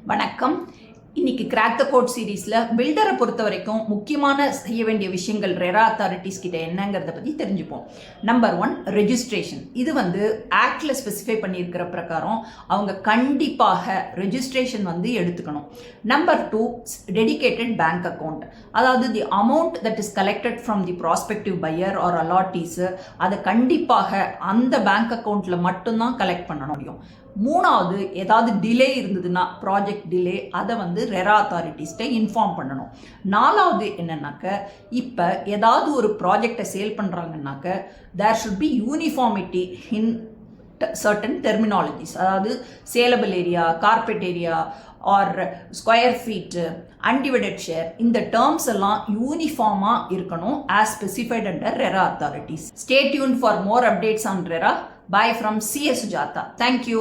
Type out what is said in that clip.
வணக்கம். இன்னைக்கு கிராக் த கோட் சீரீஸ்ல பில்டரை பொறுத்த வரைக்கும் முக்கியமான செய்ய வேண்டிய விஷயங்கள் ரெரா அத்தாரிட்டிஸ் கிட்ட என்னங்கிறத பத்தி தெரிஞ்சுப்போம். Number 1 registration. இது ஆக்ட்ல ஸ்பெசிஃபை பண்ணியிருக்கிற பிரகாரம் அவங்க கண்டிப்பாக ரெஜிஸ்ட்ரேஷன் எடுத்துக்கணும். Number 2 dedicated bank account. அதாவது the amount that is collected from the prospective buyer or allottees அதை கண்டிப்பாக அந்த பேங்க் அக்கௌண்ட்ல மட்டும்தான் கலெக்ட் பண்ண முடியும். மூணாவது, ஏதாவது டிலே இருந்ததுன்னா ப்ராஜெக்ட் டிலே, அதை ரெரா அத்தாரிட்டிஸ்ட்டை இன்ஃபார்ம் பண்ணணும். நாலாவது என்னன்னாக்க, இப்போ ஏதாவது ஒரு ப்ராஜெக்டை சேல் பண்ணுறாங்கன்னாக்க there should be uniformity in certain terminologies. அதாவது saleable area, carpet area or square feet, undivided share, இந்த டேர்ம்ஸ் எல்லாம் யூனிஃபார்மாக இருக்கணும் as specified under RERA authorities. Stay tuned for more updates on RERA. Bye from CS Sujata. Thank you.